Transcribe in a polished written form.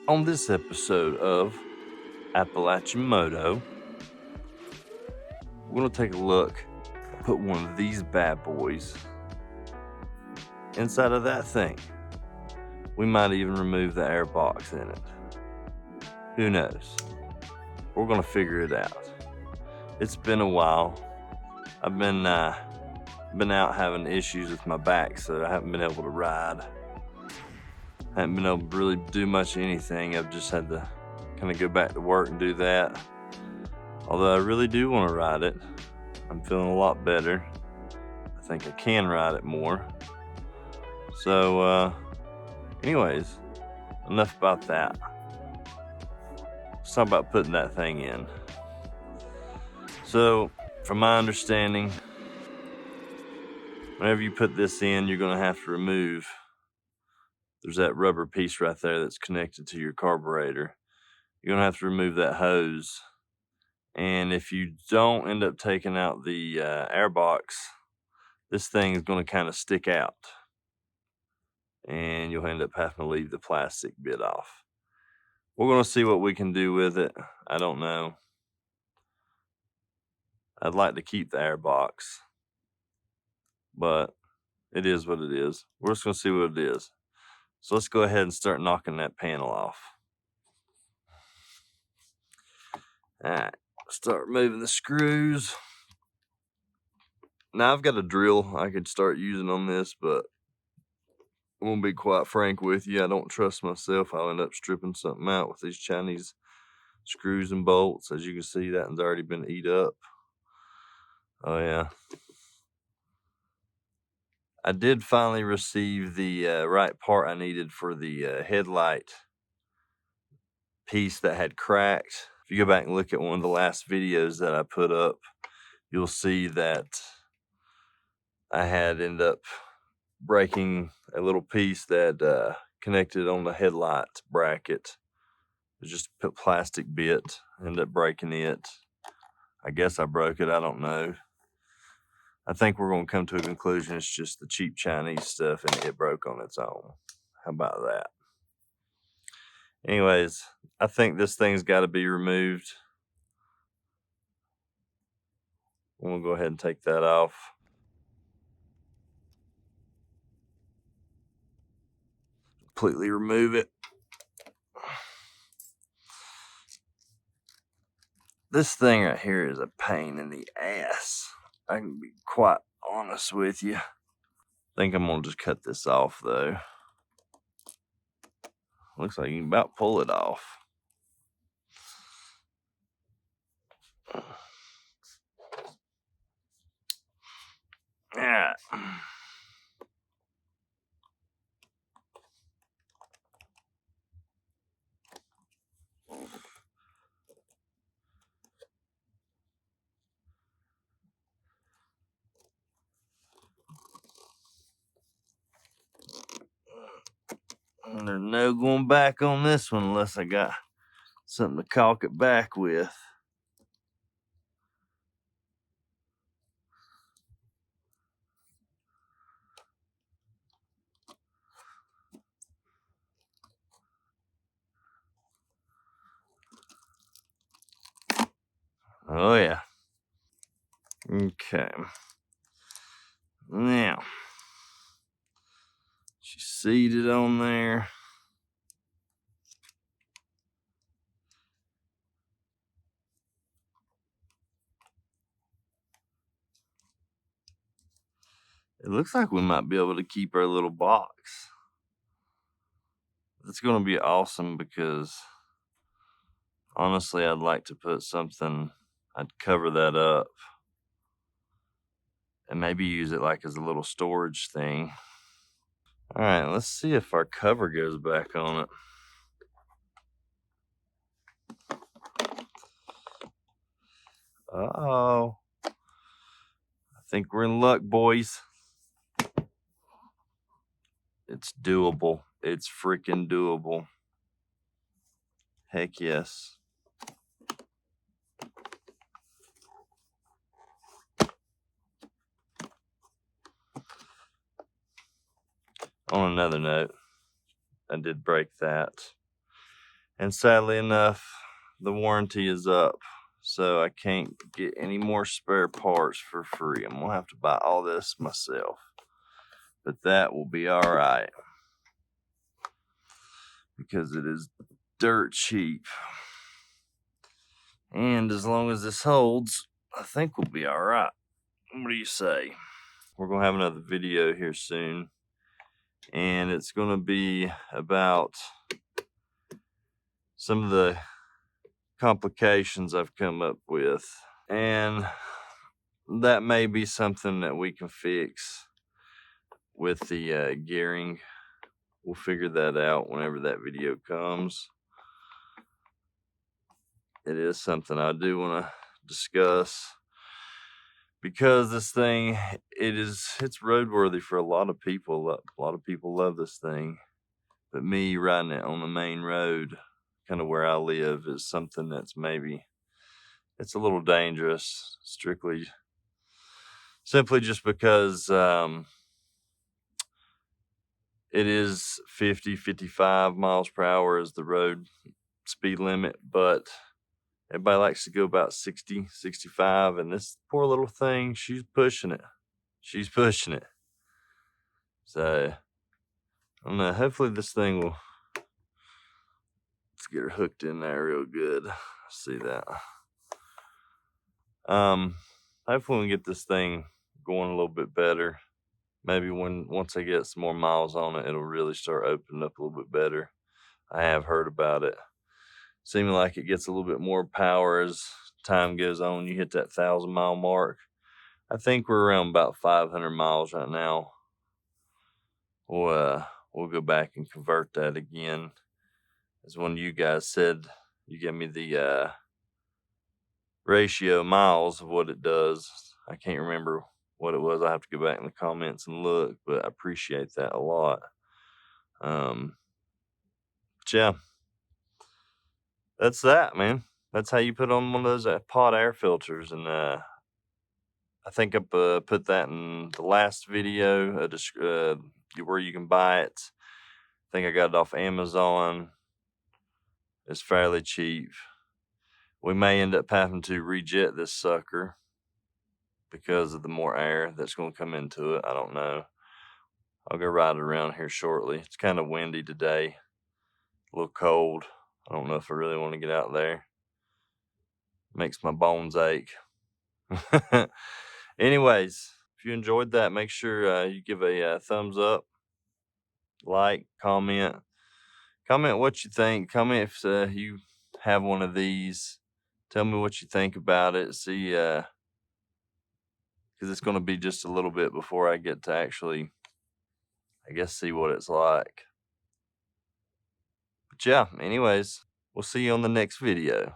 On this episode of Appalachian Moto, we're going to take a look, put one of these bad boys inside of that thing. We might even remove the air box in it. Who knows? We're going to figure it out. It's been a while. I've been out having issues with my back, so I haven't been able to ride. I haven't been able to really do much of anything. I've just had to kind of go back to work and do that. Although I really do want to ride it. I'm feeling a lot better. I think I can ride it more. So, anyways, enough about that. Let's talk about putting that thing in. So, from my understanding, whenever you put this in, you're going to have to remove. There's that rubber piece right there that's connected to your carburetor. You're going to have to remove that hose. And if you don't end up taking out the air box, this thing is going to kind of stick out. And you'll end up having to leave the plastic bit off. We're going to see what we can do with it. I don't know. I'd like to keep the air box, but it is what it is. We're just going to see what it is. So let's go ahead and start knocking that panel off. All right, start removing the screws. Now I've got a drill I could start using on this, but I'm going to be quite frank with you. I don't trust myself. I'll end up stripping something out with these Chinese screws and bolts. As you can see, that one's already been eat up. Oh, yeah. I did finally receive the right part I needed for the headlight piece that had cracked. If you go back and look at one of the last videos that I put up, you'll see that I had ended up breaking a little piece that connected on the headlight bracket. It was just a plastic bit. Ended up breaking it. I guess I broke it. I don't know. I think we're going to come to a conclusion. It's just the cheap Chinese stuff and it broke on its own. How about that? Anyways, I think this thing's got to be removed. We'll go ahead and take that off. Completely remove it. This thing right here is a pain in the ass. I can be quite honest with you. I think I'm going to just cut this off, though. Looks like you can about pull it off. Yeah. And there's no going back on this one unless I got something to caulk it back with. Oh, yeah. Okay. Now, she's seated on there. It looks like we might be able to keep our little box. It's going to be awesome because, honestly, I'd like to put something, I'd cover that up and maybe use it like as a little storage thing. All right, let's see if our cover goes back on it. Uh-oh. I think we're in luck, boys. It's doable. It's freaking doable. Heck yes. On another note, I did break that. And sadly enough, the warranty is up, so I can't get any more spare parts for free. I'm gonna have to buy all this myself, but that will be all right because it is dirt cheap. And as long as this holds, I think we'll be all right. What do you say? We're gonna have another video here soon, and it's gonna be about some of the complications I've come up with, and that may be something that we can fix with the gearing. We'll figure that out whenever that video comes. It is something I do want to discuss because this thing, it's roadworthy for a lot of people. A lot of people love this thing, but me riding it on the main road, kind of where I live, is something that's maybe it's a little dangerous, simply just because it is 50, 55 miles per hour is the road speed limit, but everybody likes to go about 60, 65, and this poor little thing, she's pushing it. She's pushing it. So, I don't know, hopefully this thing will, let's get her hooked in there real good. See that. Hopefully we can get this thing going a little bit better. Maybe once I get some more miles on it, it'll really start opening up a little bit better. I have heard about it. Seeming like it gets a little bit more power as time goes on. You hit that 1,000-mile mark. I think we're around about 500 miles right now. We'll go back and convert that again. As one of you guys said, you gave me the ratio miles of what it does. I can't remember what it was. I have to go back in the comments and look, but I appreciate that a lot. But yeah, that's that, man. That's how you put on one of those pod air filters, and I think I put that in the last video, where you can buy it. I think I got it off Amazon. It's fairly cheap. We may end up having to rejet this sucker because of the more air that's going to come into it. I don't know. I'll go ride it around here shortly. It's kind of windy today, a little cold. I don't know if I really want to get out there. Makes my bones ache. Anyways, if you enjoyed that, make sure you give a thumbs up, like, comment what you think. Comment if you have one of these. Tell me what you think about it. See, because it's going to be just a little bit before I get to actually, I guess, see what it's like. But yeah, anyways, we'll see you on the next video.